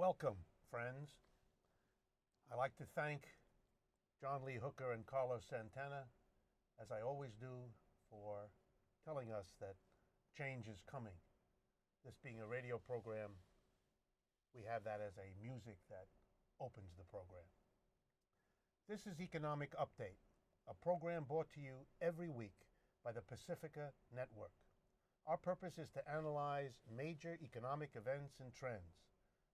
Welcome, friends. I'd like to thank John Lee Hooker and Carlos Santana, as I always do, for telling us that change is coming. This being a radio program, we have that as a music that opens the program. This is Economic Update, a program brought to you every week by the Pacifica Network. Our purpose is to analyze major economic events and trends,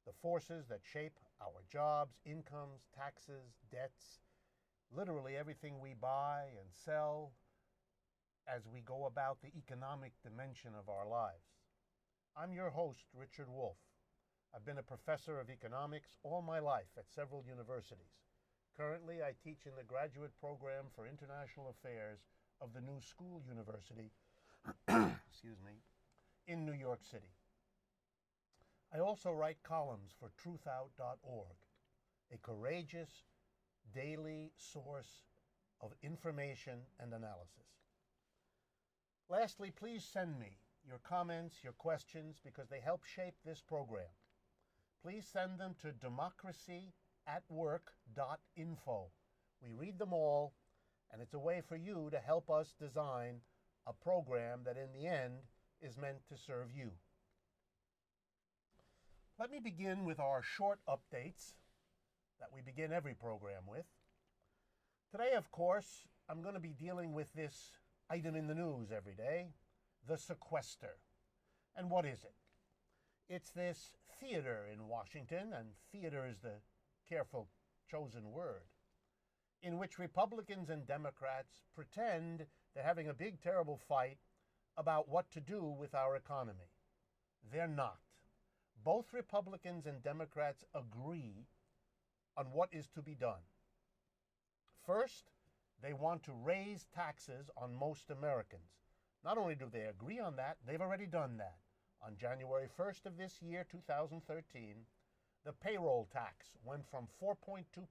the forces that shape our jobs, incomes, taxes, debts, literally everything we buy and sell as we go about the economic dimension of our lives. I'm your host, Richard Wolff. I've been a professor of economics all my life at several universities. Currently, I teach in the graduate program for international affairs of the New School University, in New York City. I also write columns for truthout.org, a courageous daily source of information and analysis. Lastly, please send me your comments, your questions, because they help shape this program. Please send them to democracyatwork.info. We read them all, and it's a way for you to help us design a program that in the end is meant to serve you. Let me begin with our short updates that we begin every program with. Today, of course, I'm going to be dealing with this item in the news every day, the sequester. And what is it? It's this theater in Washington, and theater is the careful chosen word, in which Republicans and Democrats pretend they're having a big, terrible fight about what to do with our economy. They're not. Both Republicans and Democrats agree on what is to be done. First, they want to raise taxes on most Americans. Not only do they agree on that, they've already done that. On January 1st of this year, 2013, the payroll tax went from 4.2% to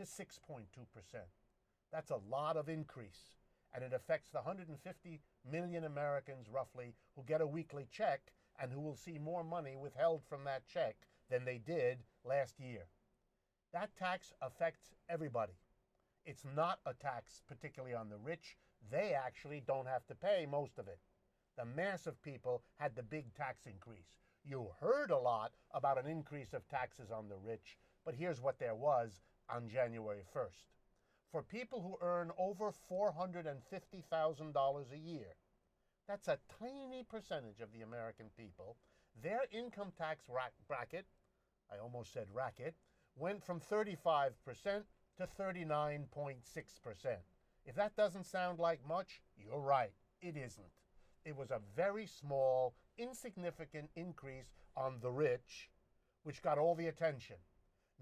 6.2%. That's a lot of increase, and it affects the 150 million Americans, roughly, who get a weekly check and who will see more money withheld from that check than they did last year. That tax affects everybody. It's not a tax particularly on the rich. They actually don't have to pay most of it. The mass of people had the big tax increase. You heard a lot about an increase of taxes on the rich, but here's what there was on January 1st. For people who earn over $450,000 a year, that's a tiny percentage of the American people, their income tax bracket, I almost said racket, went from 35% to 39.6%. If that doesn't sound like much, you're right, it isn't. It was a very small, insignificant increase on the rich, which got all the attention.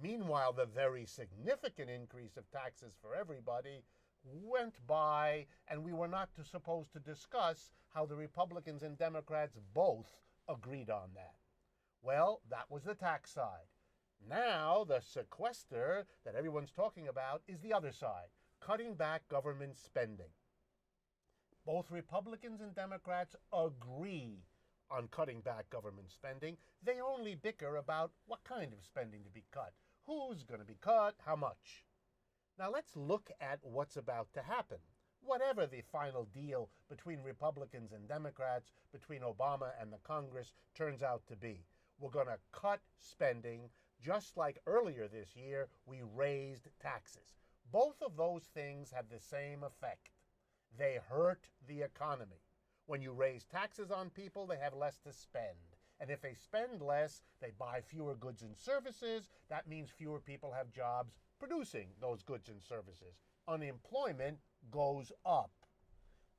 Meanwhile, the very significant increase of taxes for everybody went by, and we were not supposed to discuss how the Republicans and Democrats both agreed on that. Well, that was the tax side. Now, the sequester that everyone's talking about is the other side, cutting back government spending. Both Republicans and Democrats agree on cutting back government spending. They only bicker about what kind of spending to be cut, who's going to be cut, how much. Now let's look at what's about to happen. Whatever the final deal between Republicans and Democrats, between Obama and the Congress turns out to be, we're going to cut spending just like earlier this year we raised taxes. Both of those things have the same effect. They hurt the economy. When you raise taxes on people, they have less to spend. And if they spend less, they buy fewer goods and services. That means fewer people have jobs producing those goods and services. Unemployment goes up.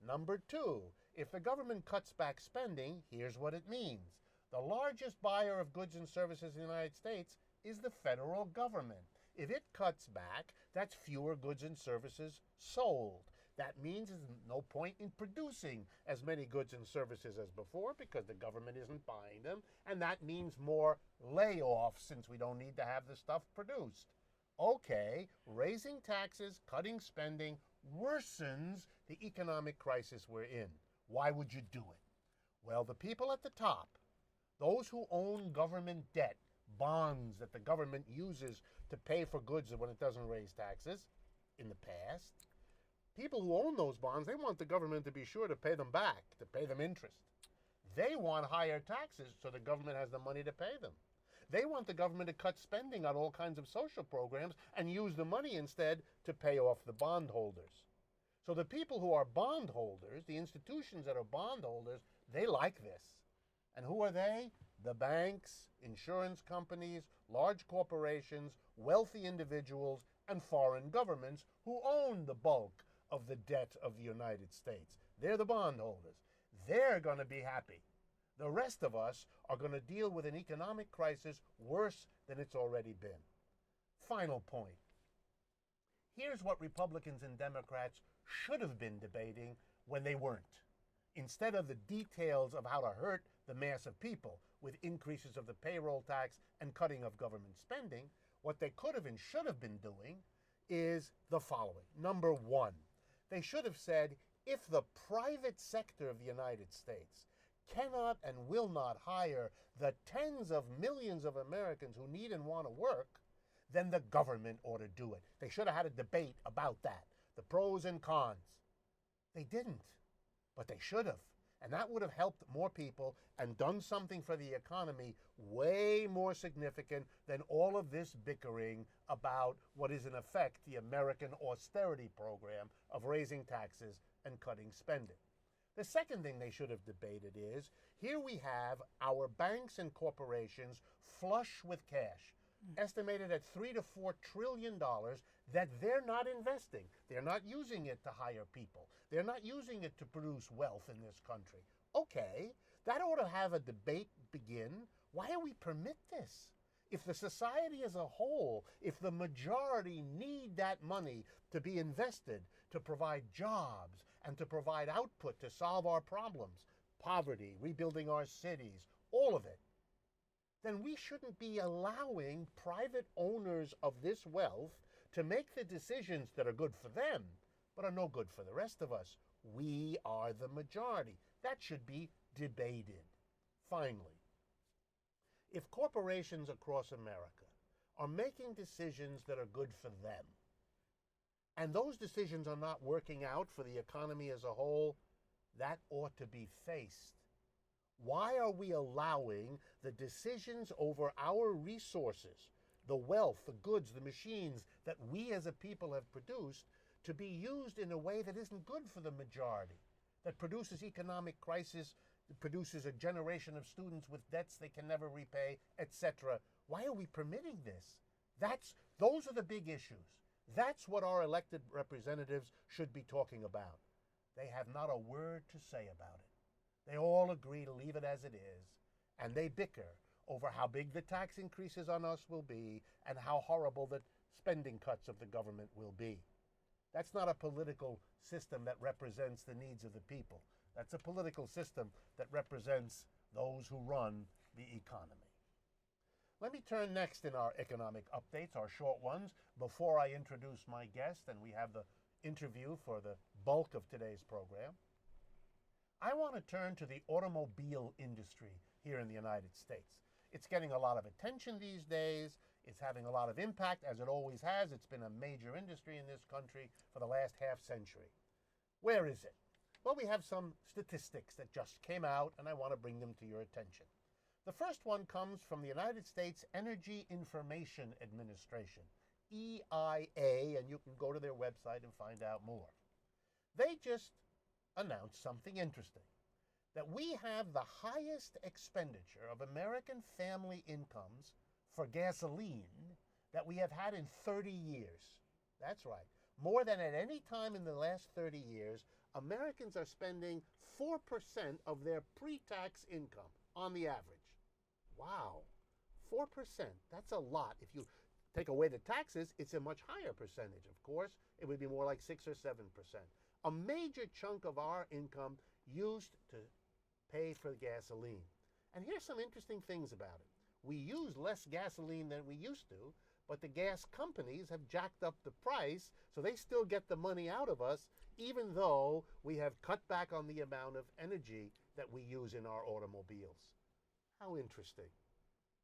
Number two, if the government cuts back spending, here's what it means. The largest buyer of goods and services in the United States is the federal government. If it cuts back, that's fewer goods and services sold. That means there's no point in producing as many goods and services as before because the government isn't buying them, and that means more layoffs since we don't need to have the stuff produced. Okay, raising taxes, cutting spending worsens the economic crisis we're in. Why would you do it? Well, the people at the top, those who own government debt, bonds that the government uses to pay for goods when it doesn't raise taxes in the past. People who own those bonds, they want the government to be sure to pay them back, to pay them interest. They want higher taxes so the government has the money to pay them. They want the government to cut spending on all kinds of social programs and use the money instead to pay off the bondholders. So the people who are bondholders, the institutions that are bondholders, they like this. And who are they? The banks, insurance companies, large corporations, wealthy individuals, and foreign governments who own the bulk of the debt of the United States. They're the bondholders. They're going to be happy. The rest of us are going to deal with an economic crisis worse than it's already been. Final point. Here's what Republicans and Democrats should have been debating when they weren't. Instead of the details of how to hurt the mass of people with increases of the payroll tax and cutting of government spending, what they could have and should have been doing is the following. Number one, they should have said, if the private sector of the United States cannot and will not hire the tens of millions of Americans who need and want to work, then the government ought to do it. They should have had a debate about that, the pros and cons. They didn't, but they should have. And that would have helped more people and done something for the economy way more significant than all of this bickering about what is in effect the American austerity program of raising taxes and cutting spending. The second thing they should have debated is, here we have our banks and corporations flush with cash, estimated at $3 to $4 trillion that they're not investing. They're not using it to hire people. They're not using it to produce wealth in this country. Okay, that ought to have a debate begin. Why do we permit this? If the society as a whole, if the majority need that money to be invested to provide jobs and to provide output to solve our problems, poverty, rebuilding our cities, all of it, then we shouldn't be allowing private owners of this wealth to make the decisions that are good for them, but are no good for the rest of us. We are the majority. That should be debated. Finally, if corporations across America are making decisions that are good for them, and those decisions are not working out for the economy as a whole, that ought to be faced. Why are we allowing the decisions over our resources, the wealth, the goods, the machines that we as a people have produced, to be used in a way that isn't good for the majority, that produces economic crisis, produces a generation of students with debts they can never repay, etc.? Why are we permitting this? Those are the big issues. That's what our elected representatives should be talking about. They have not a word to say about it. They all agree to leave it as it is, and they bicker over how big the tax increases on us will be and how horrible the spending cuts of the government will be. That's not a political system that represents the needs of the people. That's a political system that represents those who run the economy. Let me turn next in our economic updates, our short ones, before I introduce my guest and we have the interview for the bulk of today's program. I want to turn to the automobile industry here in the United States. It's getting a lot of attention these days. It's having a lot of impact, as it always has. It's been a major industry in this country for the last half century. Where is it? Well, we have some statistics that just came out, and I want to bring them to your attention. The first one comes from the United States Energy Information Administration, EIA, and you can go to their website and find out more. They just announced something interesting, that we have the highest expenditure of American family incomes for gasoline that we have had in 30 years. That's right. More than at any time in the last 30 years, Americans are spending 4% of their pre-tax income on the average. Wow, 4%. That's a lot. If you take away the taxes, it's a much higher percentage. Of course, it would be more like 6 or 7%. A major chunk of our income used to pay for gasoline. And here's some interesting things about it. We use less gasoline than we used to, but the gas companies have jacked up the price, so they still get the money out of us, even though we have cut back on the amount of energy that we use in our automobiles. How interesting.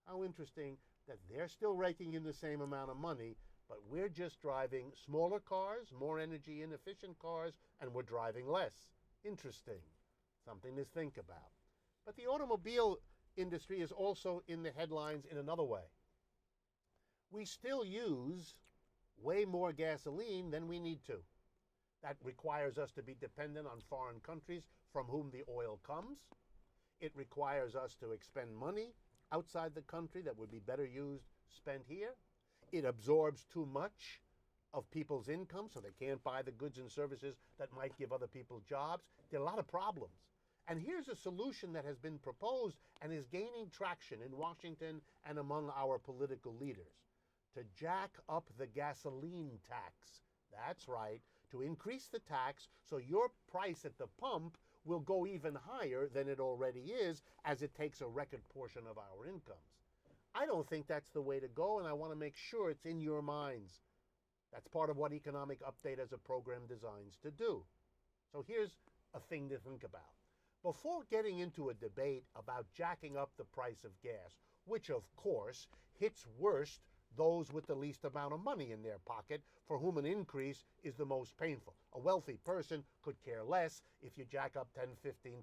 How interesting that they're still raking in the same amount of money, but we're just driving smaller cars, more energy inefficient cars, and we're driving less. Interesting. Something to think about. But the automobile industry is also in the headlines in another way. We still use way more gasoline than we need to. That requires us to be dependent on foreign countries from whom the oil comes. It requires us to expend money outside the country that would be better used spent here. It absorbs too much of people's income, so they can't buy the goods and services that might give other people jobs. There are a lot of problems. And here's a solution that has been proposed and is gaining traction in Washington and among our political leaders. To jack up the gasoline tax. That's right, to increase the tax so your price at the pump will go even higher than it already is, as it takes a record portion of our incomes. I don't think that's the way to go, and I want to make sure it's in your minds. That's part of what Economic Update as a program designs to do. So here's a thing to think about. Before getting into a debate about jacking up the price of gas, which of course hits worst those with the least amount of money in their pocket, for whom an increase is the most painful. A wealthy person could care less if you jack up 10-15%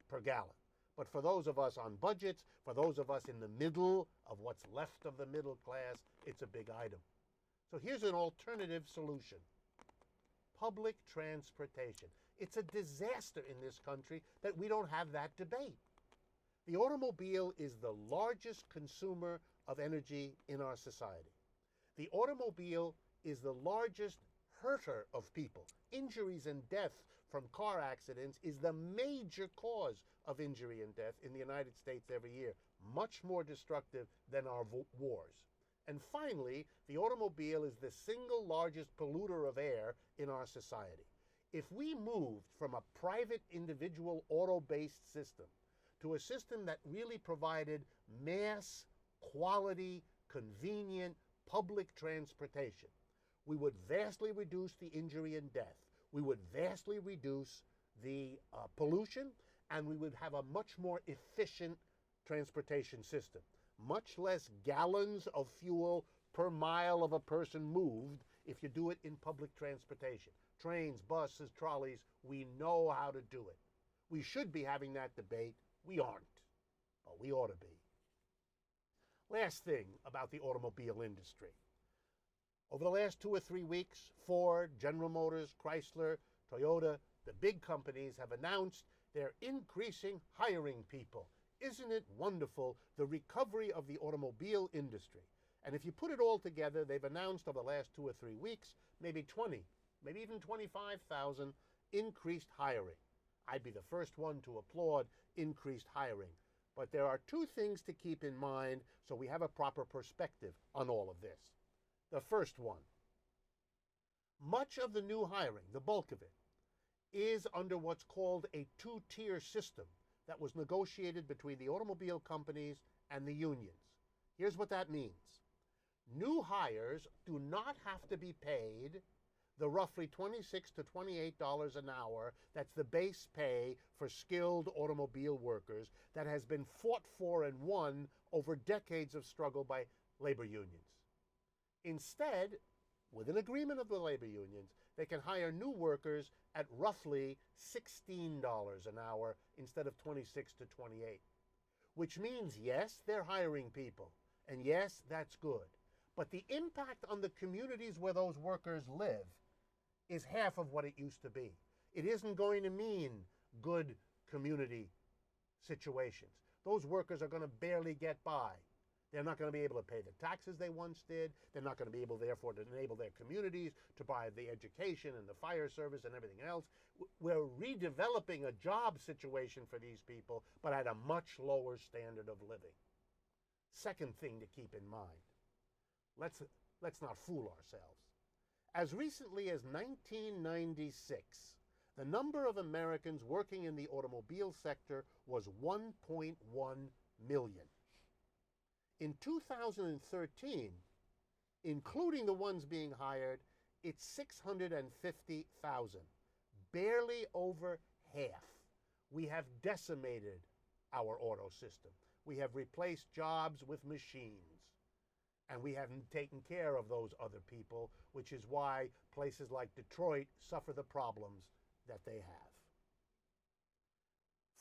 per gallon. But for those of us on budgets, for those of us in the middle of what's left of the middle class, it's a big item. So here's an alternative solution. Public transportation. It's a disaster in this country that we don't have that debate. The automobile is the largest consumer of energy in our society. The automobile is the largest hurter of people. Injuries and death from car accidents is the major cause of injury and death in the United States every year, much more destructive than our wars. And finally, the automobile is the single largest polluter of air in our society. If we moved from a private individual auto-based system to a system that really provided mass, quality, convenient public transportation, we would vastly reduce the injury and death. We would vastly reduce the pollution, and we would have a much more efficient transportation system. Much less gallons of fuel per mile of a person moved if you do it in public transportation. Trains, buses, trolleys, we know how to do it. We should be having that debate. We aren't, but we ought to be. Last thing about the automobile industry. Over the last 2 or 3 weeks, Ford, General Motors, Chrysler, Toyota, the big companies have announced they're increasing hiring people. Isn't it wonderful, the recovery of the automobile industry? And if you put it all together, they've announced over the last 2 or 3 weeks, maybe 20, maybe even 25,000 increased hiring. I'd be the first one to applaud increased hiring. But there are 2 things to keep in mind so we have a proper perspective on all of this. The first one, much of the new hiring, the bulk of it, is under what's called a 2-tier system that was negotiated between the automobile companies and the unions. Here's what that means. New hires do not have to be paid the roughly $26 to $28 an hour that's the base pay for skilled automobile workers that has been fought for and won over decades of struggle by labor unions. Instead, with an agreement of the labor unions, they can hire new workers at roughly $16 an hour instead of $26 to $28, which means, yes, they're hiring people, and yes, that's good. But the impact on the communities where those workers live is half of what it used to be. It isn't going to mean good community situations. Those workers are going to barely get by. They're not going to be able to pay the taxes they once did. They're not going to be able, therefore, to enable their communities to provide the education and the fire service and everything else. We're redeveloping a job situation for these people, but at a much lower standard of living. Second thing to keep in mind, let's not fool ourselves. As recently as 1996, the number of Americans working in the automobile sector was 1.1 million. In 2013, including the ones being hired, it's 650,000, barely over half. We have decimated our auto system. We have replaced jobs with machines. And we haven't taken care of those other people, which is why places like Detroit suffer the problems that they have.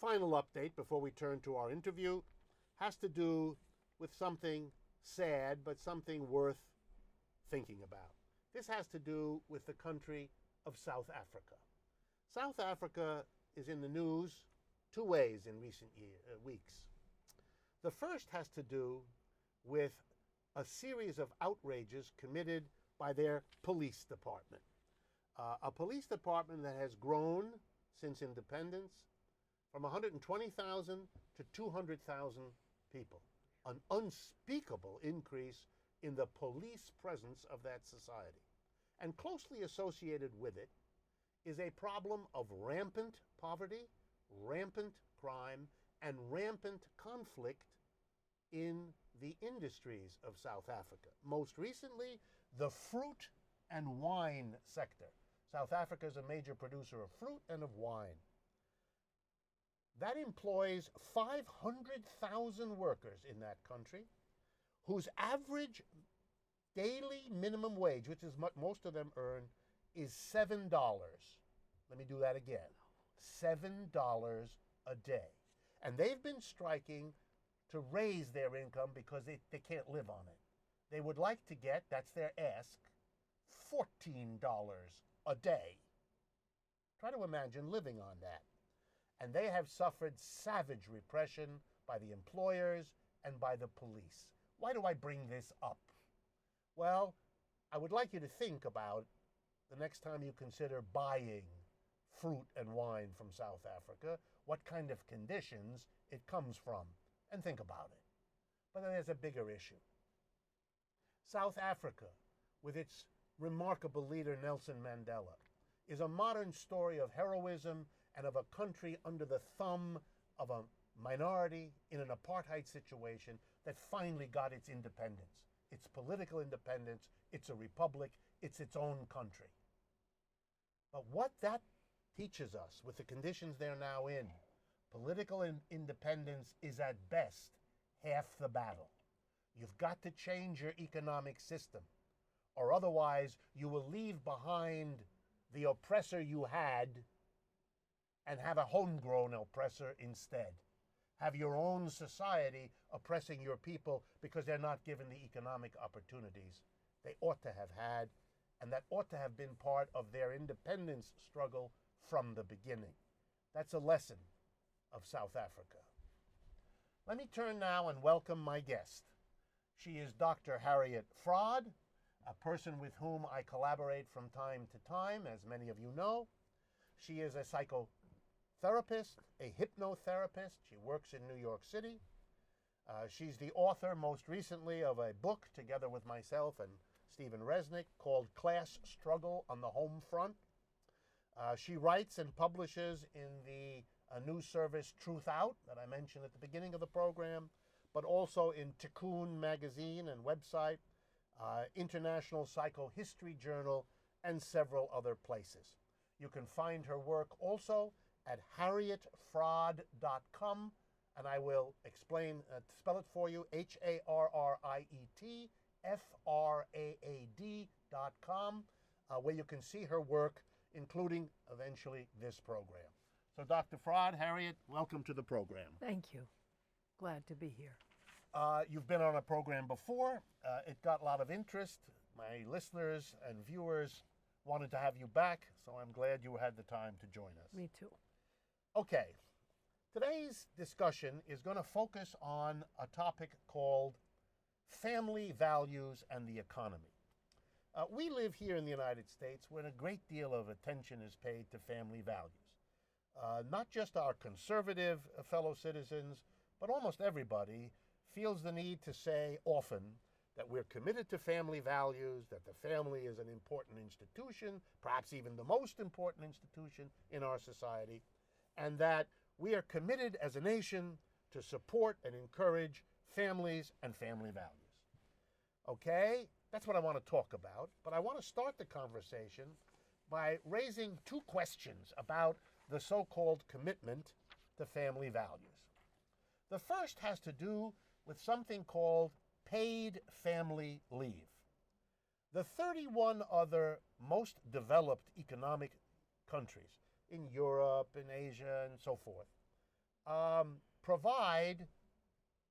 Final update before we turn to our interview has to do with something sad, but something worth thinking about. This has to do with the country of South Africa. South Africa is in the news two ways in recent weeks. The first has to do with a series of outrages committed by their police department. A police department that has grown since independence from 120,000 to 200,000 people. An unspeakable increase in the police presence of that society. And closely associated with it is a problem of rampant poverty, rampant crime, and rampant conflict in the industries of South Africa. Most recently, the fruit and wine sector. South Africa is a major producer of fruit and of wine. That employs 500,000 workers in that country whose average daily minimum wage, which is what most of them earn, is $7. Let me do that again. $7 a day. And they've been striking to raise their income because they can't live on it. They would like to get, that's their ask, $14 a day. Try to imagine living on that. And they have suffered savage repression by the employers and by the police. Why do I bring this up? Well, I would like you to think about the next time you consider buying fruit and wine from South Africa, what kind of conditions it comes from, and think about it. But then there's a bigger issue. South Africa, with its remarkable leader Nelson Mandela, is a modern story of heroism and of a country under the thumb of a minority in an apartheid situation that finally got its independence. Its political independence, it's a republic, it's its own country. But what that teaches us with the conditions they're now in, political independence is at best half the battle. You've got to change your economic system, or otherwise you will leave behind the oppressor you had and have a homegrown oppressor instead. Have your own society oppressing your people because they're not given the economic opportunities they ought to have had, and that ought to have been part of their independence struggle from the beginning. That's a lesson of South Africa. Let me turn now and welcome my guest. She is Dr. Harriet Fraad, a person with whom I collaborate from time to time, as many of you know. She is a psychotherapist, a hypnotherapist. She works in New York City. She's the author, most recently, of a book, together with myself and Stephen Resnick, called Class Struggle on the Home Front. She writes and publishes in the news service Truth Out, that I mentioned at the beginning of the program, but also in Tikkun magazine and website, International Psychohistory Journal, and several other places. You can find her work also at harrietfraad.com, and I will explain, spell it for you, HARRIETFRAAD.com, where you can see her work, including eventually this program. So Dr. Fraad, Harriet, welcome to the program. Thank you. Glad to be here. You've been on a program before. It got a lot of interest. My listeners and viewers wanted to have you back, so I'm glad you had the time to join us. Me too. Okay. Today's discussion is going to focus on a topic called family values and the economy. We live here in the United States where a great deal of attention is paid to family values. Not just our conservative fellow citizens, but almost everybody feels the need to say often that we're committed to family values, that the family is an important institution, perhaps even the most important institution in our society, and that we are committed as a nation to support and encourage families and family values. Okay, that's what I want to talk about, but I want to start the conversation by raising two questions about the so-called commitment to family values. The first has to do with something called paid family leave. The 31 other most developed economic countries in Europe, in Asia, and so forth provide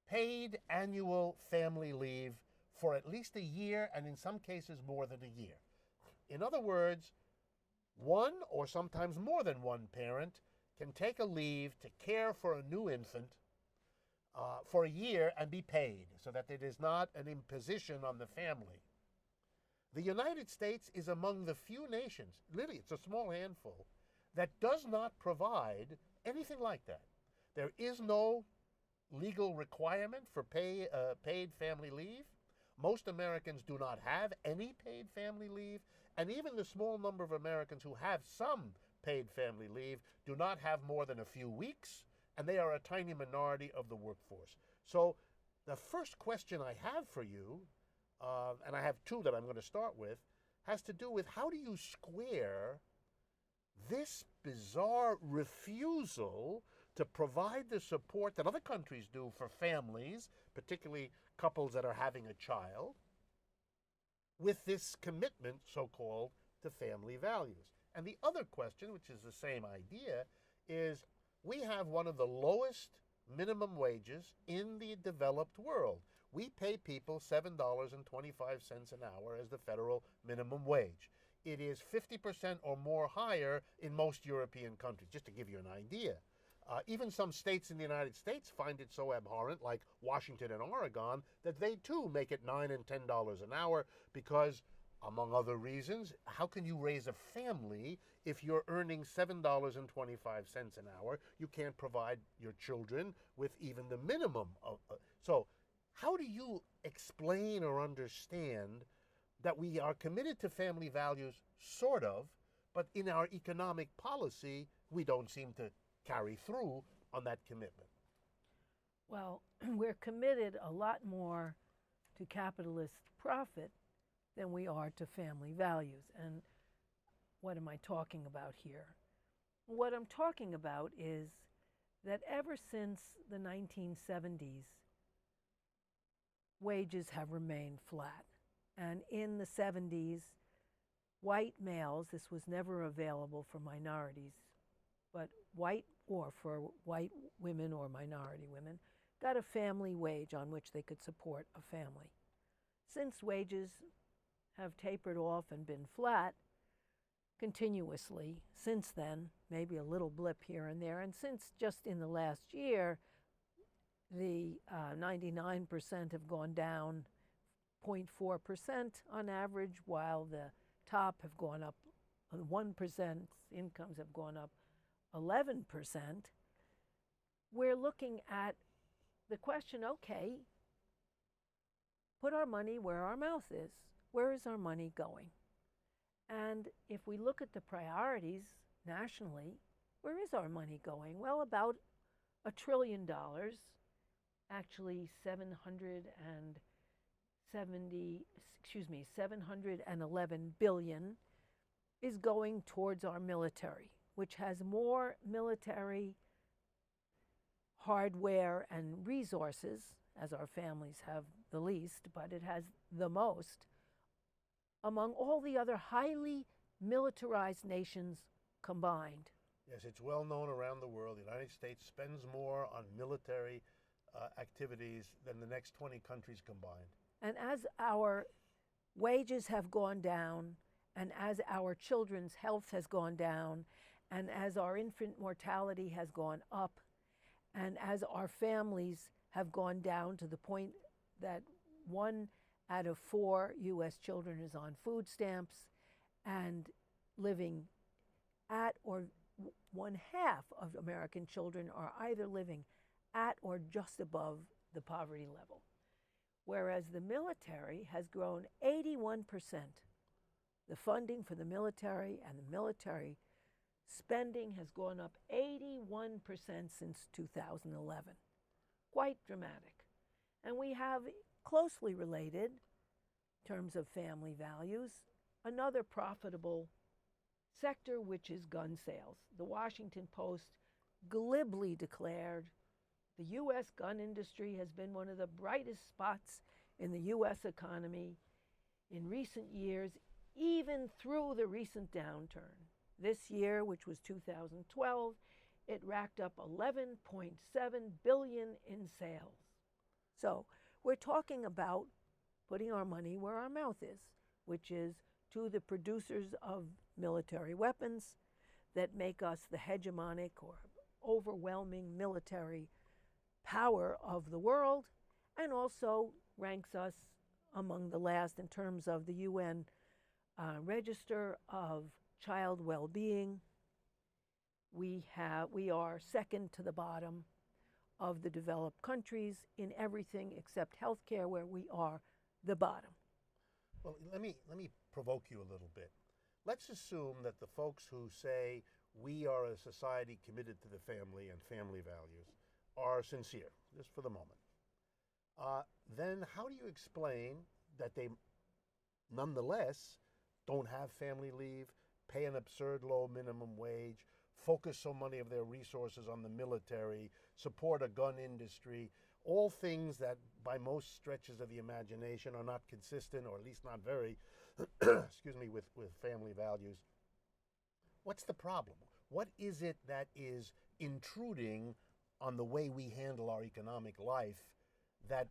paid annual family leave for at least a year, and in some cases more than a year. In other words, one or sometimes more than one parent can take a leave to care for a new infant for a year and be paid, so that it is not an imposition on the family. The United States is among the few nations, literally it's a small handful, that does not provide anything like that. There is no legal requirement for paid family leave. Most Americans do not have any paid family leave, and even the small number of Americans who have some paid family leave do not have more than a few weeks, and they are a tiny minority of the workforce. So the first question I have for you, and I have two that I'm going to start with, has to do with how do you square this bizarre refusal to provide the support that other countries do for families, particularly couples that are having a child, with this commitment, so-called, to family values. And the other question, which is the same idea, is we have one of the lowest minimum wages in the developed world. We pay people $7.25 an hour as the federal minimum wage. It is 50% or more higher in most European countries, just to give you an idea. Even some states in the United States find it so abhorrent, like Washington and Oregon, that they too make it $9 and $10 an hour because, among other reasons, how can you raise a family if you're earning $7.25 an hour? You can't provide your children with even the minimum. So how do you explain or understand that we are committed to family values, sort of, but in our economic policy, we don't seem to carry through on that commitment? Well, we're committed a lot more to capitalist profit than we are to family values. And what am I talking about here? What I'm talking about is that ever since the 1970s, wages have remained flat. And in the 70s, white males, this was never available for minorities, but white or for white women or minority women, got a family wage on which they could support a family. Since wages have tapered off and been flat continuously since then, maybe a little blip here and there, and since just in the last year, the 99% have gone down 0.4% on average, while the top have gone up 1%, incomes have gone up 11%, we're looking at the question, okay, put our money where our mouth is. Where is our money going? And if we look at the priorities nationally, where is our money going? Well, about $1 trillion, actually 711 billion is going towards our military, which has more military hardware and resources, as our families have the least, but it has the most among all the other highly militarized nations combined. Yes, it's well known around the world. The United States spends more on military activities than the next 20 countries combined. And as our wages have gone down, and as our children's health has gone down, and as our infant mortality has gone up, and as our families have gone down to the point that 1 out of 4 U.S. children is on food stamps and living at, or 1/2 of American children are either living at or just above the poverty level. Whereas the military has grown 81%. The funding for the military and the military spending has gone up 81% since 2011. Quite dramatic. And we have closely related, in terms of family values, another profitable sector, which is gun sales. The Washington Post glibly declared the U.S. gun industry has been one of the brightest spots in the U.S. economy in recent years, even through the recent downturn. This year, which was 2012, it racked up $11.7 billion in sales. So we're talking about putting our money where our mouth is, which is to the producers of military weapons that make us the hegemonic or overwhelming military power of the world, and also ranks us among the last in terms of the UN Register of Child Well-Being. We are second to the bottom of the developed countries in everything except healthcare, where we are the bottom. Well, let me provoke you a little bit. Let's assume that the folks who say we are a society committed to the family and family values are sincere, just for the moment. Then how do you explain that they nonetheless don't have family leave, pay an absurd low minimum wage, focus so many of their resources on the military, support a gun industry, all things that by most stretches of the imagination are not consistent, or at least not very, excuse me, with family values? What's the problem? What is it that is intruding on the way we handle our economic life that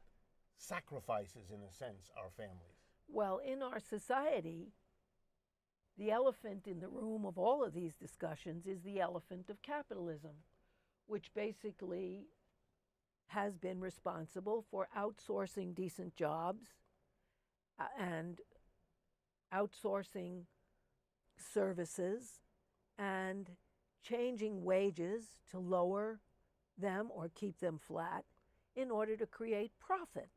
sacrifices, in a sense, our families? Well, in our society, the elephant in the room of all of these discussions is the elephant of capitalism, which basically has been responsible for outsourcing decent jobs and outsourcing services and changing wages to lower them or keep them flat in order to create profit.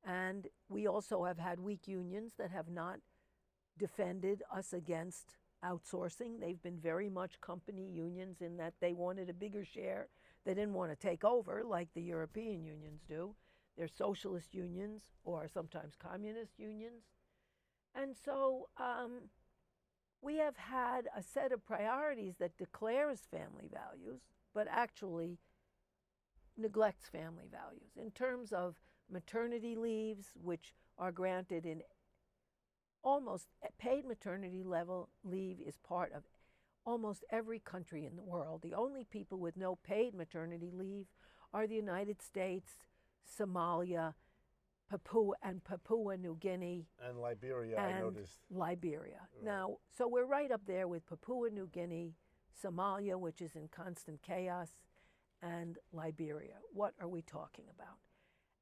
And we also have had weak unions that have not defended us against outsourcing. They've been very much company unions in that they wanted a bigger share. They didn't want to take over like the European unions do. They're socialist unions or sometimes communist unions. And so we have had a set of priorities that declares family values, but actually neglects family values in terms of maternity leaves, which are granted in almost paid maternity leave is part of almost every country in the world. The only people with no paid maternity leave are the United States, Somalia, Papua New Guinea. And Liberia, I noticed. Liberia. Right. Now, so we're right up there with Papua New Guinea, Somalia, which is in constant chaos, and Liberia. What are we talking about?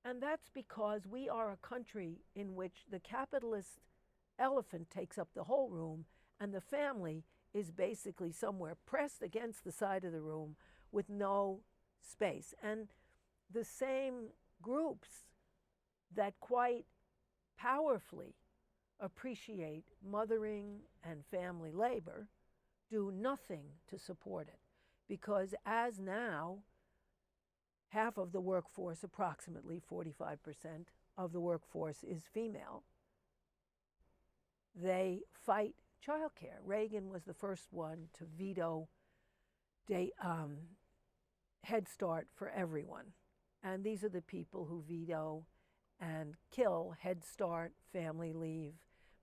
And that's because we are a country in which the capitalist elephant takes up the whole room, and the family is basically somewhere pressed against the side of the room with no space. And the same groups that quite powerfully appreciate mothering and family labor do nothing to support it, because as now, half of the workforce, approximately 45% of the workforce, is female. They fight childcare. Reagan was the first one to veto Head Start for everyone. And these are the people who veto and kill Head Start, family leave,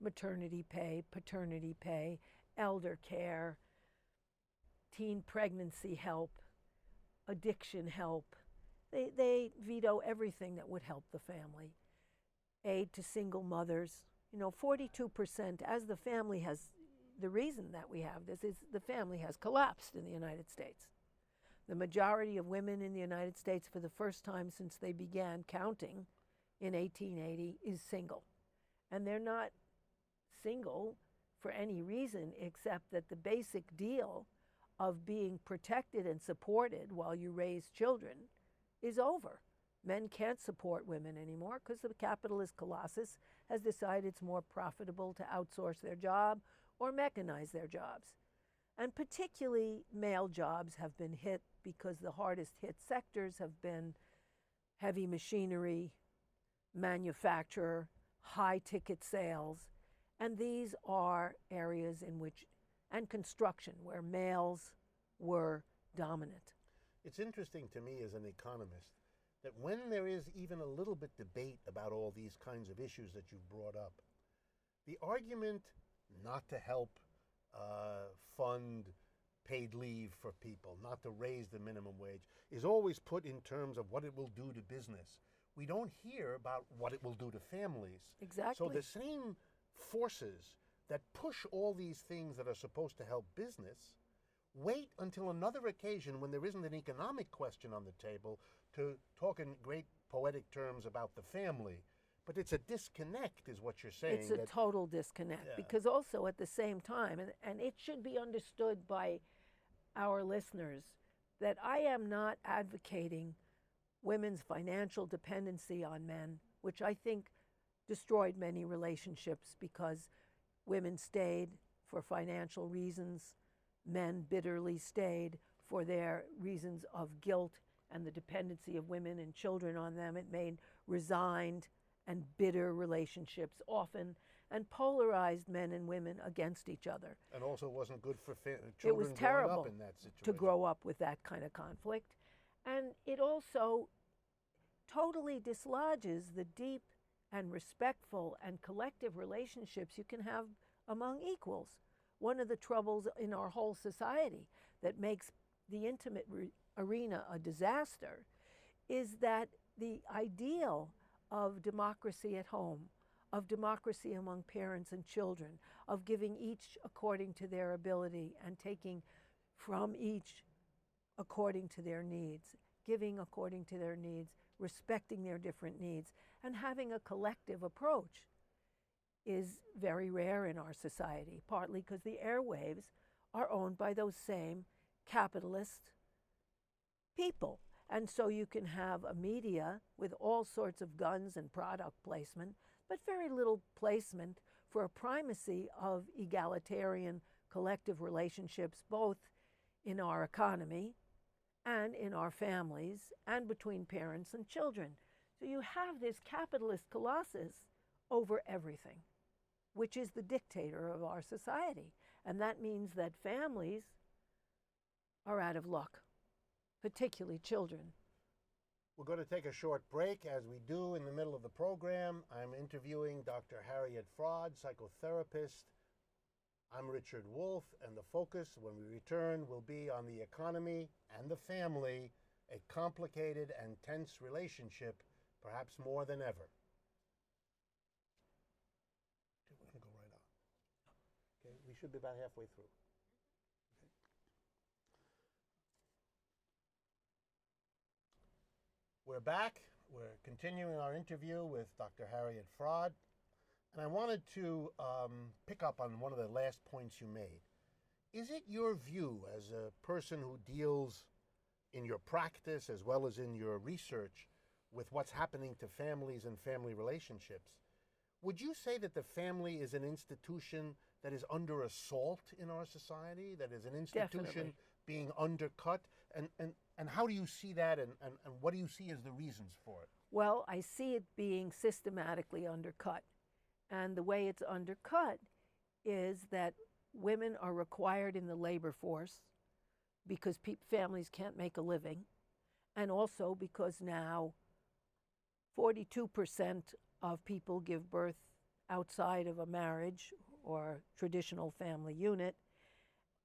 maternity pay, paternity pay, elder care, teen pregnancy help, addiction help. They veto everything that would help the family. Aid to single mothers. 42%, as the family has, the reason that we have this is the family has collapsed in the United States. The majority of women in the United States, for the first time since they began counting in 1880, is single. And they're not single for any reason except that the basic deal of being protected and supported while you raise children is over. Men can't support women anymore because the capitalist colossus has decided it's more profitable to outsource their job or mechanize their jobs. And particularly male jobs have been hit because the hardest hit sectors have been heavy machinery, manufacture, high ticket sales, and these are areas in which, and construction, where males were dominant. It's interesting to me as an economist that when there is even a little bit debate about all these kinds of issues that you've brought up, the argument not to help fund paid leave for people, not to raise the minimum wage, is always put in terms of what it will do to business. We don't hear about what it will do to families. Exactly. So the same forces that push all these things that are supposed to help business wait until another occasion when there isn't an economic question on the table to talk in great poetic terms about the family. But it's a disconnect, is what you're saying. It's a total disconnect, because also at the same time, and it should be understood by our listeners, that I am not advocating women's financial dependency on men, which I think destroyed many relationships because women stayed for financial reasons, men bitterly stayed for their reasons of guilt and the dependency of women and children on them. It made resigned and bitter relationships often, and polarized men and women against each other. And also wasn't good for children it was terrible growing up in that situation. To grow up with that kind of conflict. And it also totally dislodges the deep and respectful and collective relationships you can have among equals. One of the troubles in our whole society that makes the intimate arena a disaster is that the ideal of democracy at home, of democracy among parents and children, of giving each according to their ability and taking from each according to their needs, giving according to their needs, respecting their different needs, and having a collective approach is very rare in our society, partly because the airwaves are owned by those same capitalist people. And so you can have a media with all sorts of guns and product placement, but very little placement for a primacy of egalitarian collective relationships, both in our economy and in our families and between parents and children. So you have this capitalist colossus over everything, which is the dictator of our society. And that means that families are out of luck, particularly children. We're going to take a short break. As we do in the middle of the program, I'm interviewing Dr. Harriet Fraad, psychotherapist. I'm Richard Wolff, and the focus when we return will be on the economy and the family, a complicated and tense relationship, perhaps more than ever. Okay, we're going to go right on. Okay, we should be about halfway through. We're back. We're continuing our interview with Dr. Harriet Fraad. And I wanted to pick up on one of the last points you made. Is it your view, as a person who deals in your practice as well as in your research with what's happening to families and family relationships, would you say that the family is an institution that is under assault in our society, that is an institution Definitely. being undercut? And how do you see that, and what do you see as the reasons for it? Well, I see it being systematically undercut. And the way it's undercut is that women are required in the labor force because families can't make a living, and also because now 42% of people give birth outside of a marriage or traditional family unit,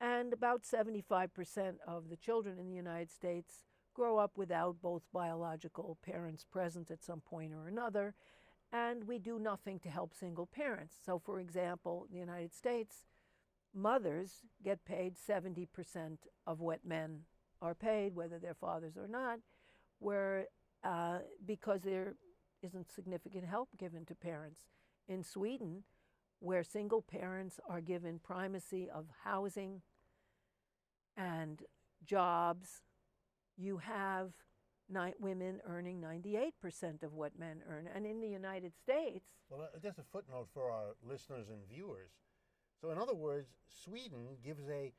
and about 75% of the children in the United States grow up without both biological parents present at some point or another, and we do nothing to help single parents. So, for example, in the United States, mothers get paid 70% of what men are paid, whether they're fathers or not, because there isn't significant help given to parents. In Sweden, where single parents are given primacy of housing and jobs, you have women earning 98% of what men earn. And in the United States... Well, just a footnote for our listeners and viewers. So in other words, Sweden gives a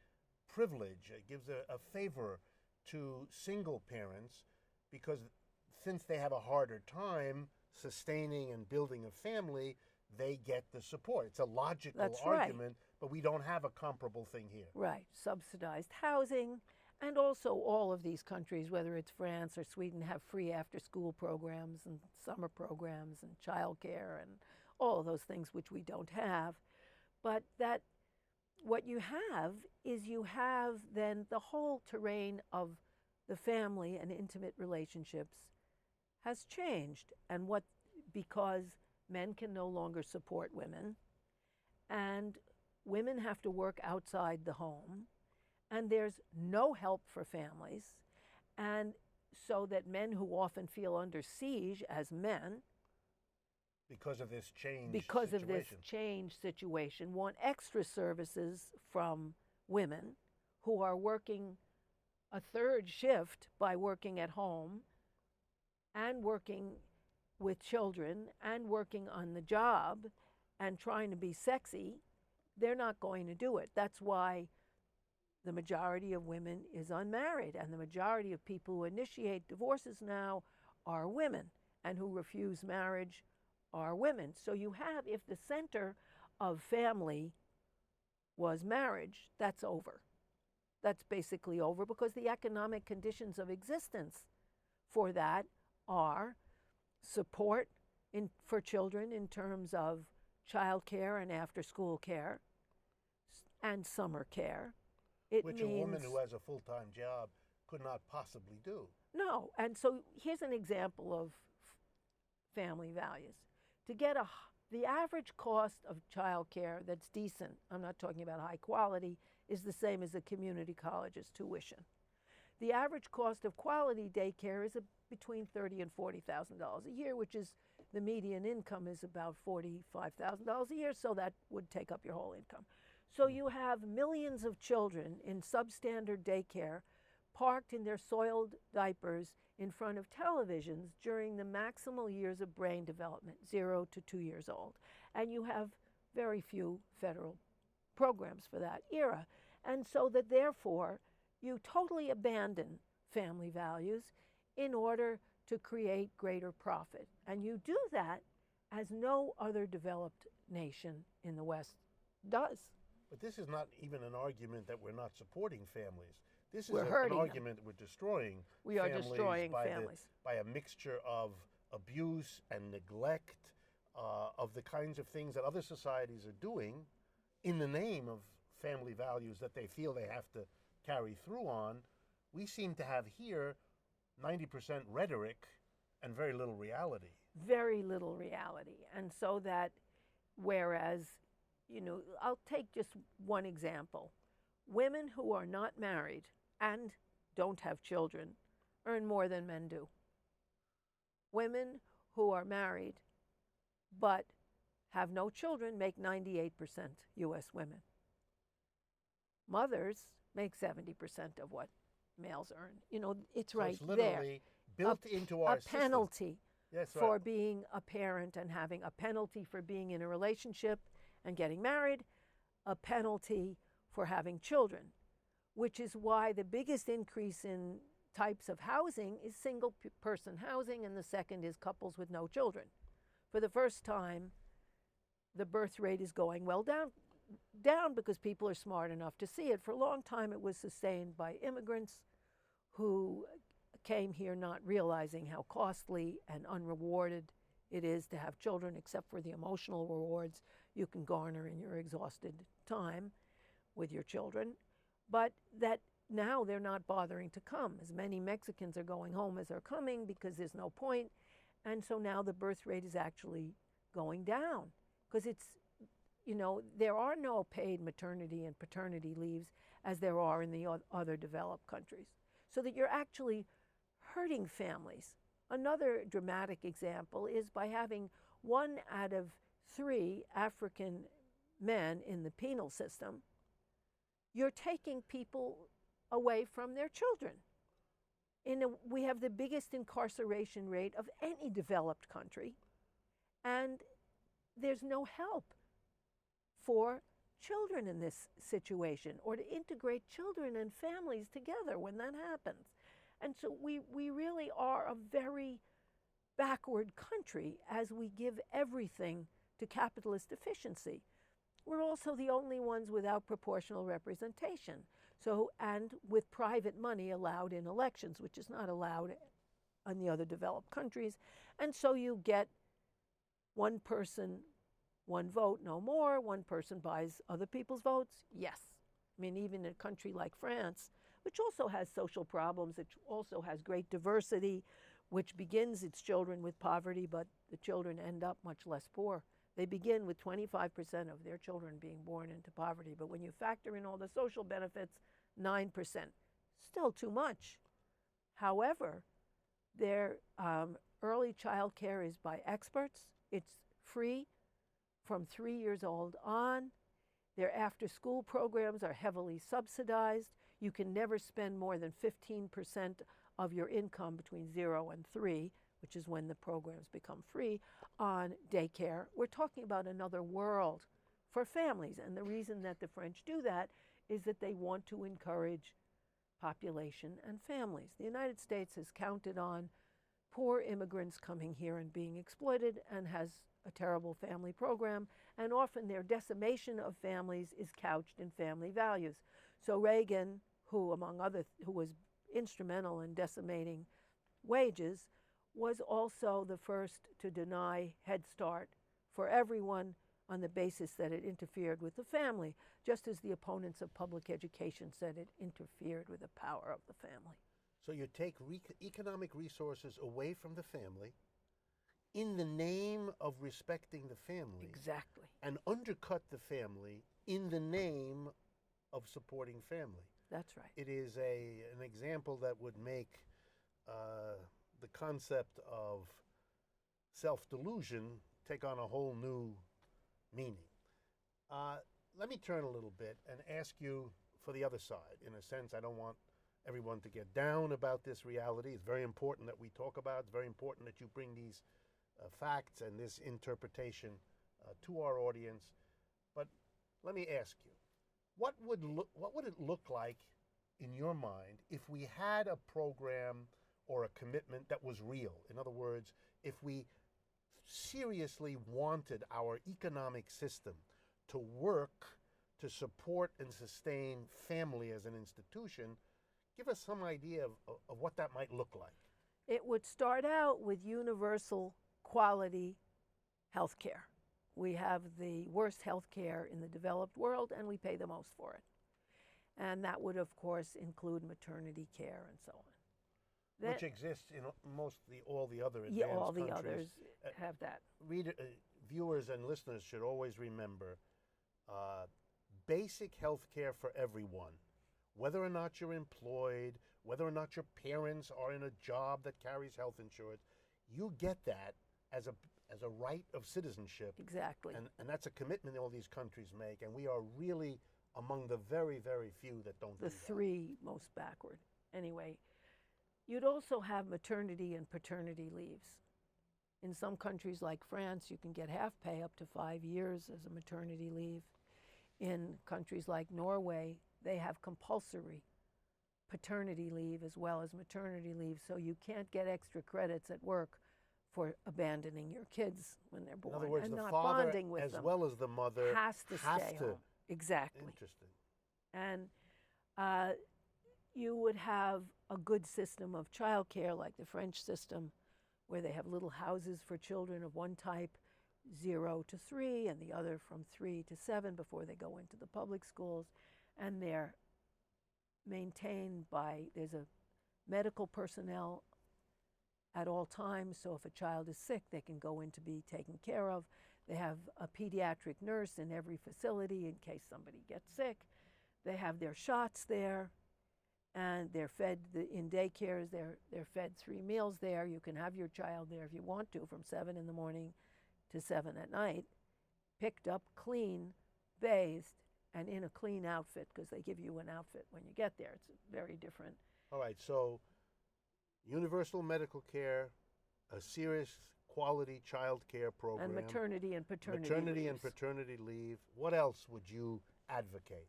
privilege, it gives a favor to single parents because since they have a harder time sustaining and building a family, they get the support. It's a logical argument, but we don't have a comparable thing here. Right. Subsidized housing And also all of these countries, whether it's France or Sweden, have free after-school programs and summer programs and childcare and all of those things which we don't have. But that what you have is you have then the whole terrain of the family and intimate relationships has changed. And what, because men can no longer support women, and women have to work outside the home, and there's no help for families, and so that men who often feel under siege as men because of this change situation want extra services from women who are working a third shift by working at home and working with children and working on the job and trying to be sexy. They're not going to do it. That's why the majority of women is unmarried, and the majority of people who initiate divorces now are women, and who refuse marriage are women. So you have, if the center of family was marriage, that's over. That's basically over, because the economic conditions of existence for that are support for children in terms of child care and after-school care and summer care. Which a woman who has a full-time job could not possibly do. No, and so here's an example of family values. To get the average cost of child care that's decent, I'm not talking about high quality, is the same as a community college's tuition. The average cost of quality daycare is between $30,000 and $40,000 a year, which is the median income is about $45,000 a year, so that would take up your whole income. So you have millions of children in substandard daycare parked in their soiled diapers in front of televisions during the maximal years of brain development, 0 to 2 years old. And you have very few federal programs for that era. And so that therefore you totally abandon family values in order to create greater profit. And you do that as no other developed nation in the West does. But this is not even an argument that we're not supporting families. This is an argument that we're destroying We are destroying families. By a mixture of abuse and neglect of the kinds of things that other societies are doing in the name of family values that they feel they have to carry through on. We seem to have here 90% rhetoric and very little reality. Very little reality. And so that, whereas, I'll take just one example. Women who are not married and don't have children earn more than men do. Women who are married but have no children make 98% U.S. women. Mothers make 70% of what males earn. It's right it's literally there. Built into our system. A penalty for being a parent and having a penalty for being in a relationship and getting married, a penalty for having children, which is why the biggest increase in types of housing is single-person housing, and the second is couples with no children. For the first time, the birth rate is going down because people are smart enough to see it. For a long time, it was sustained by immigrants who came here not realizing how costly and unrewarded it is to have children, except for the emotional rewards you can garner in your exhausted time with your children. But that now they're not bothering to come. As many Mexicans are going home as are coming because there's no point. And so now the birth rate is actually going down because there are no paid maternity and paternity leaves as there are in the other developed countries. So that you're actually hurting families. Another dramatic example is by having 1 out of 3 African men in the penal system, you're taking people away from their children. We have the biggest incarceration rate of any developed country, and there's no help for children in this situation or to integrate children and families together when that happens. And so we really are a very backward country as we give everything to capitalist efficiency. We're also the only ones without proportional representation. So, and with private money allowed in elections, which is not allowed in the other developed countries. And so you get one person, one vote, no more. One person buys other people's votes. Yes. I mean, even in a country like France, which also has social problems, it also has great diversity, which begins its children with poverty, but the children end up much less poor. They begin with 25% of their children being born into poverty, but when you factor in all the social benefits, 9%. Still too much. However, their early child care is by experts. It's free from 3 years old on. Their after-school programs are heavily subsidized. You can never spend more than 15% of your income between 0 and 3, which is when the programs become free, on daycare. We're talking about another world for families. And the reason that the French do that is that they want to encourage population and families. The United States has counted on poor immigrants coming here and being exploited and has a terrible family program, and often their decimation of families is couched in family values. So Reagan, who among other, who was instrumental in decimating wages, was also the first to deny Head Start for everyone on the basis that it interfered with the family, just as the opponents of public education said it interfered with the power of the family. So you take economic resources away from the family in the name of respecting the family. Exactly. And undercut the family in the name of supporting family. That's right. It is an example that would make the concept of self-delusion take on a whole new meaning. Let me turn a little bit and ask you for the other side. In a sense, I don't want everyone to get down about this reality. It's very important that we talk about it. It's very important that you bring these facts and this interpretation to our audience. But let me ask you, what would it look like in your mind if we had a program or a commitment that was real? In other words, if we seriously wanted our economic system to work to support and sustain family as an institution, give us some idea of what that might look like. It would start out with universal quality health care. We have the worst health care in the developed world, and we pay the most for it. And that would, of course, include maternity care and so on. Which exists in mostly all the other advanced countries. Yeah, all the others have that. Viewers and listeners should always remember basic health care for everyone, whether or not you're employed, whether or not your parents are in a job that carries health insurance, you get that as a right of citizenship. Exactly. And that's a commitment all these countries make, and we are really among the very, very few that don't do that. The three most backward. Anyway, you'd also have maternity and paternity leaves. In some countries like France, you can get half pay up to 5 years as a maternity leave. In countries like Norway, they have compulsory paternity leave as well as maternity leave, so you can't get extra credits at work for abandoning your kids when they're born. In other words, and the not father, bonding with as them, well as the mother, has to stay home. Exactly. Interesting. And you would have a good system of childcare like the French system, where they have little houses for children of one type, 0 to 3, and the other from 3 to 7 before they go into the public schools. And they're maintained by, there's a medical personnel at all times, so if a child is sick, they can go in to be taken care of. They have a pediatric nurse in every facility in case somebody gets sick. They have their shots there, and they're fed in daycares. They're fed 3 meals there. You can have your child there if you want to, from 7 in the morning to 7 at night, picked up, clean, bathed, and in a clean outfit, because they give you an outfit when you get there. It's very different. All right, so universal medical care, a serious quality child care program. And maternity and paternity Maternity leaves. and paternity leave. What else would you advocate?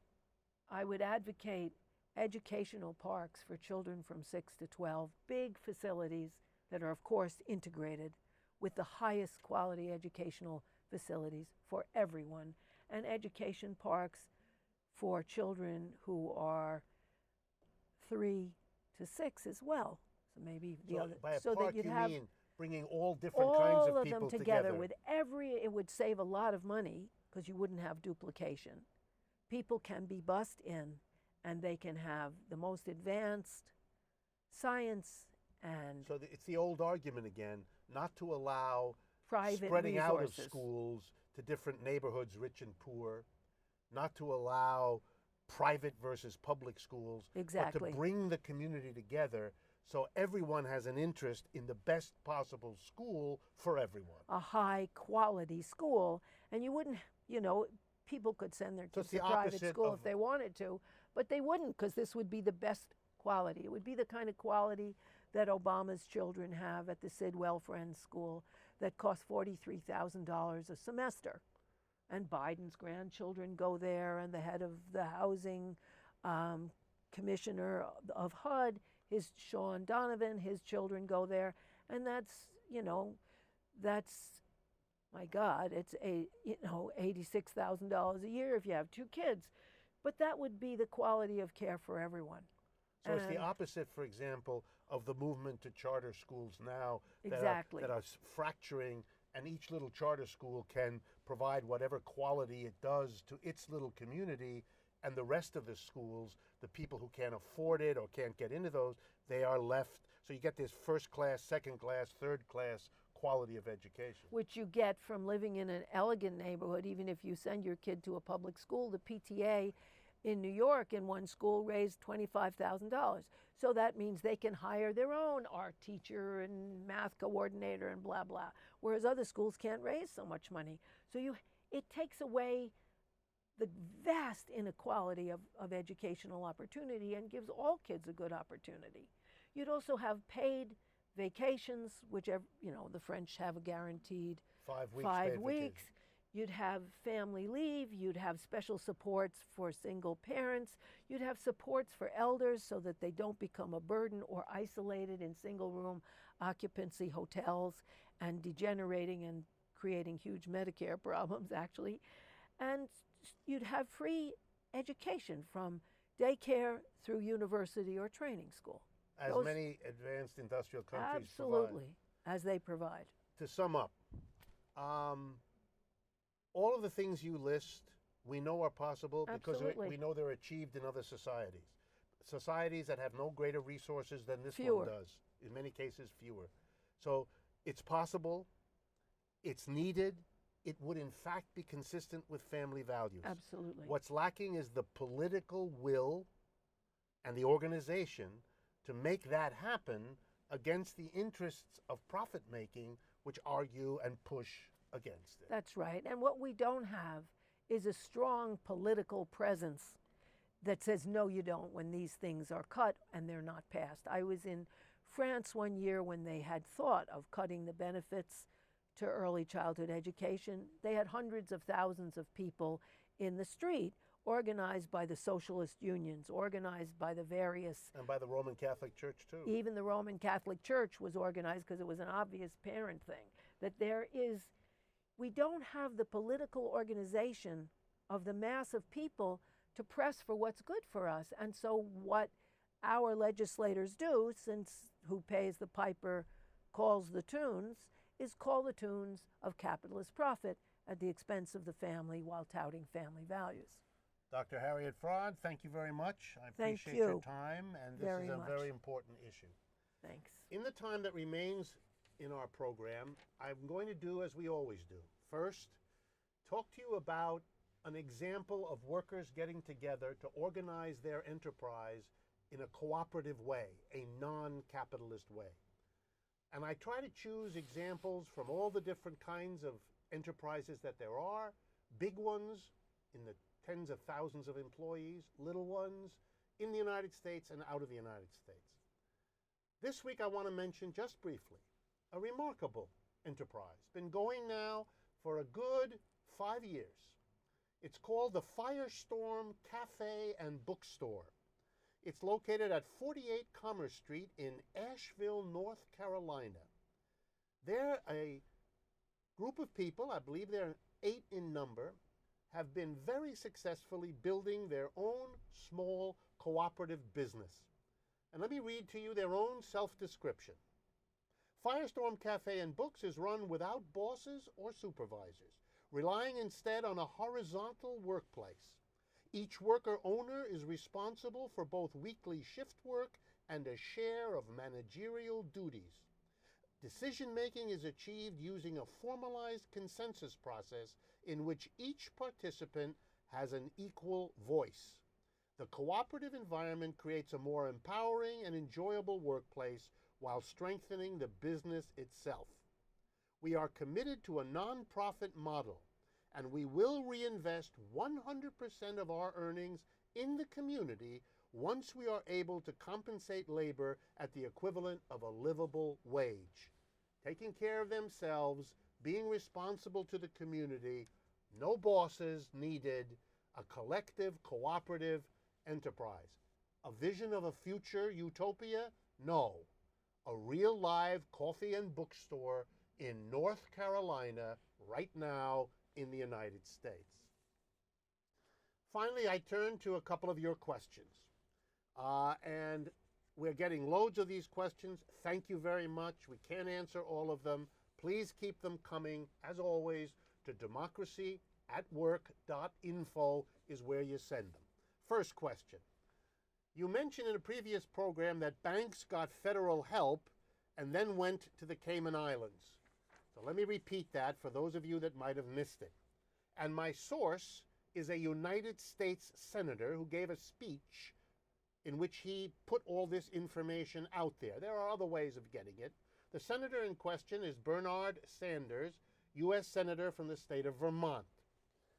I would advocate educational parks for children from 6 to 12, big facilities that are, of course, integrated with the highest quality educational facilities for everyone, and education parks for children who are 3 to 6 as well. So maybe the So other, by a so park, that you'd you have mean bringing all different kinds all of of them people together with it would save a lot of money because you wouldn't have duplication. People can be bussed in and they can have the most advanced science and So it's the old argument again, not to allow private spreading out of resources. schools to different neighborhoods, rich and poor, not to allow private versus public schools, but Exactly. to bring the community together so everyone has an interest in the best possible school for everyone. A high quality school, and you wouldn't, people could send their So kids it's the to private opposite school of- if they wanted to, but they wouldn't because this would be the best quality. It would be the kind of quality that Obama's children have at the Sidwell Friends School that costs $43,000 a semester. And Biden's grandchildren go there, and the head of the housing commissioner of HUD, Sean Donovan, his children go there, and that's my God, it's $86,000 a year if you have 2 kids, but that would be the quality of care for everyone. So it's the opposite, for example, of the movement to charter schools now Exactly. that are fracturing, and each little charter school can provide whatever quality it does to its little community, and the rest of the schools, the people who can't afford it or can't get into those, they are left. So you get this first class, second class, third class quality of education. Which you get from living in an elegant neighborhood. Even if you send your kid to a public school, the PTA in New York in one school raised $25,000. So that means they can hire their own art teacher and math coordinator and blah, blah, whereas other schools can't raise so much money. So it takes away the vast inequality of educational opportunity and gives all kids a good opportunity. You'd also have paid vacations, which the French have a guaranteed 5 weeks. 5 weeks. You'd have family leave. You'd have special supports for single parents. You'd have supports for elders so that they don't become a burden or isolated in single room occupancy hotels and degenerating and creating huge Medicare problems, actually. And you'd have free education from daycare through university or training school. As many advanced industrial countries Absolutely, provide. as they provide. To sum up, all of the things you list, we know are possible because Absolutely. we know they're achieved in other societies. Societies that have no greater resources than this Fewer. one does. In many cases, fewer. So it's possible, it's needed, it would in fact be consistent with family values. Absolutely. What's lacking is the political will and the organization to make that happen against the interests of profit making, which argue and push against it. That's right. And what we don't have is a strong political presence that says, no, you don't, when these things are cut and they're not passed. I was in France one year when they had thought of cutting the benefits to early childhood education. They had hundreds of thousands of people in the street, organized by the socialist unions, organized by the various... And by the Roman Catholic Church, too. Even the Roman Catholic Church was organized because it was an obvious parent thing. That we don't have the political organization of the mass of people to press for what's good for us. And so what our legislators do, since who pays the piper calls the tunes, is call the tunes of capitalist profit at the expense of the family while touting family values. Dr. Harriet Fraud, thank you very much. I Thank appreciate you your time, and this very is a much. very important issue. Thanks. In the time that remains in our program, I'm going to do as we always do. First, talk to you about an example of workers getting together to organize their enterprise in a cooperative way, a non-capitalist way. And I try to choose examples from all the different kinds of enterprises that there are, big ones in the tens of thousands of employees, little ones in the United States and out of the United States. This week I want to mention just briefly a remarkable enterprise, been going now for a good 5 years. It's called the Firestorm Cafe and Bookstore. It's located at 48 Commerce Street in Asheville, North Carolina. They're a group of people, I believe they're 8 in number, have been very successfully building their own small cooperative business. And let me read to you their own self-description. Firestorm Cafe and Books is run without bosses or supervisors, relying instead on a horizontal workplace. Each worker owner is responsible for both weekly shift work and a share of managerial duties. Decision-making is achieved using a formalized consensus process in which each participant has an equal voice. The cooperative environment creates a more empowering and enjoyable workplace while strengthening the business itself. We are committed to a nonprofit model, and we will reinvest 100% of our earnings in the community once we are able to compensate labor at the equivalent of a livable wage. Taking care of themselves, being responsible to the community, no bosses needed, a collective, cooperative enterprise. A vision of a future utopia? No. A real live coffee and bookstore in North Carolina right now in the United States. Finally, I turn to a couple of your questions. And we're getting loads of these questions. Thank you very much. We can't answer all of them. Please keep them coming, as always, to democracyatwork.info is where you send them. First question. You mentioned in a previous program that banks got federal help and then went to the Cayman Islands. So let me repeat that for those of you that might have missed it. And my source is a United States senator who gave a speech in which he put all this information out there. There are other ways of getting it. The senator in question is Bernard Sanders, U.S. Senator from the state of Vermont.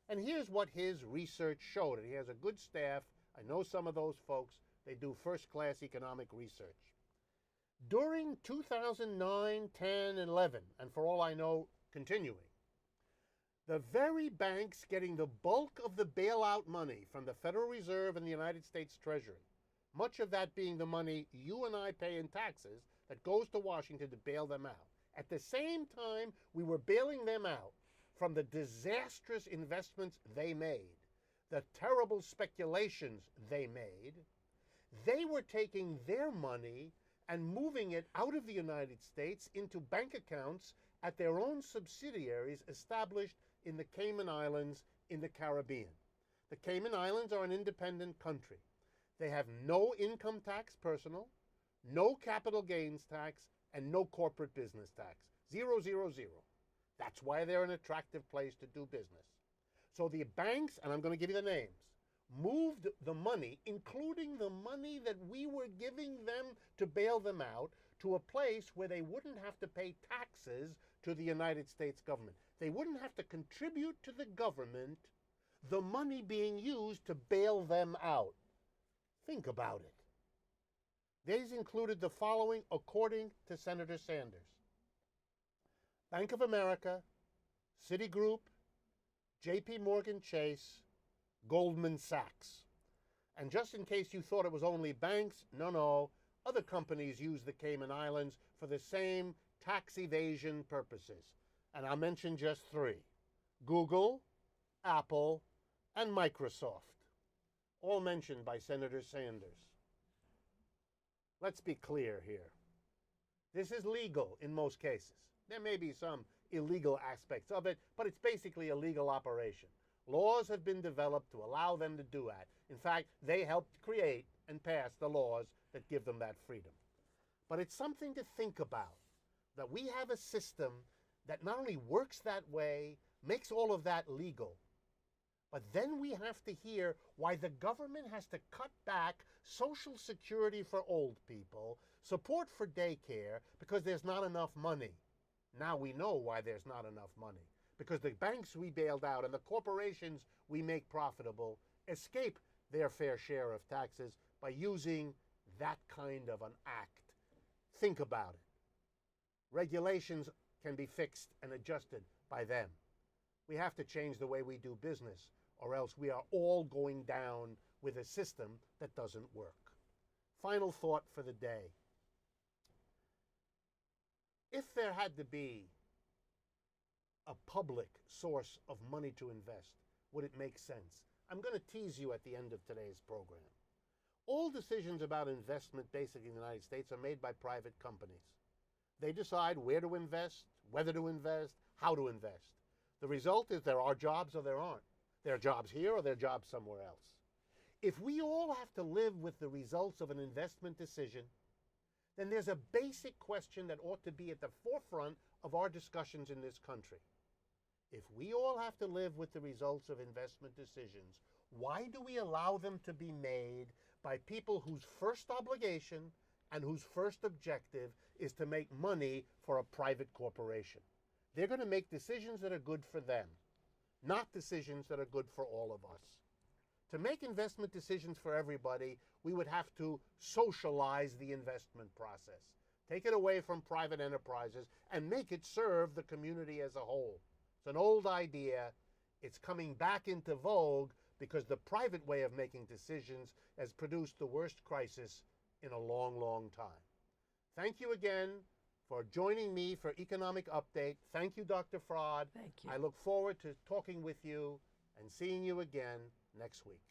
And here's what his research showed. And he has a good staff. I know some of those folks. They do first-class economic research. During 2009, 10, and 11, and for all I know, continuing, the very banks getting the bulk of the bailout money from the Federal Reserve and the United States Treasury, much of that being the money you and I pay in taxes that goes to Washington to bail them out. At the same time, we were bailing them out from the disastrous investments they made, the terrible speculations they made. They were taking their money and moving it out of the United States into bank accounts at their own subsidiaries established in the Cayman Islands in the Caribbean. The Cayman Islands are an independent country. They have no income tax personal, no capital gains tax, and no corporate business tax. 0, 0, 0. That's why they're an attractive place to do business. So the banks, and I'm going to give you the names, moved the money, including the money that we were giving them to bail them out, to a place where they wouldn't have to pay taxes to the United States government. They wouldn't have to contribute to the government the money being used to bail them out. Think about it. These included the following, according to Senator Sanders: Bank of America, Citigroup, J.P. Morgan Chase, Goldman Sachs. And just in case you thought it was only banks, no, other companies use the Cayman Islands for the same tax evasion purposes. And I'll mention just three: Google, Apple, and Microsoft, all mentioned by Senator Sanders. Let's be clear here. This is legal in most cases. There may be some illegal aspects of it, but it's basically a legal operation. Laws have been developed to allow them to do that. In fact, they helped create and pass the laws that give them that freedom. But it's something to think about, that we have a system that not only works that way, makes all of that legal, but then we have to hear why the government has to cut back Social Security for old people, support for daycare, because there's not enough money. Now we know why there's not enough money. Because the banks we bailed out and the corporations we make profitable escape their fair share of taxes by using that kind of an act. Think about it. Regulations can be fixed and adjusted by them. We have to change the way we do business, or else we are all going down with a system that doesn't work. Final thought for the day. If there had to be a public source of money to invest, would it make sense? I'm going to tease you at the end of today's program. All decisions about investment, basically in the United States, are made by private companies. They decide where to invest, whether to invest, how to invest. The result is there are jobs or there aren't. There are jobs here or there are jobs somewhere else. If we all have to live with the results of an investment decision, then there's a basic question that ought to be at the forefront of our discussions in this country. If we all have to live with the results of investment decisions, why do we allow them to be made by people whose first obligation and whose first objective is to make money for a private corporation? They're going to make decisions that are good for them, not decisions that are good for all of us. To make investment decisions for everybody, we would have to socialize the investment process, take it away from private enterprises, and make it serve the community as a whole. It's an old idea. It's coming back into vogue because the private way of making decisions has produced the worst crisis in a long, long time. Thank you again for joining me for Economic Update. Thank you, Dr. Fraud. Thank you. I look forward to talking with you and seeing you again next week.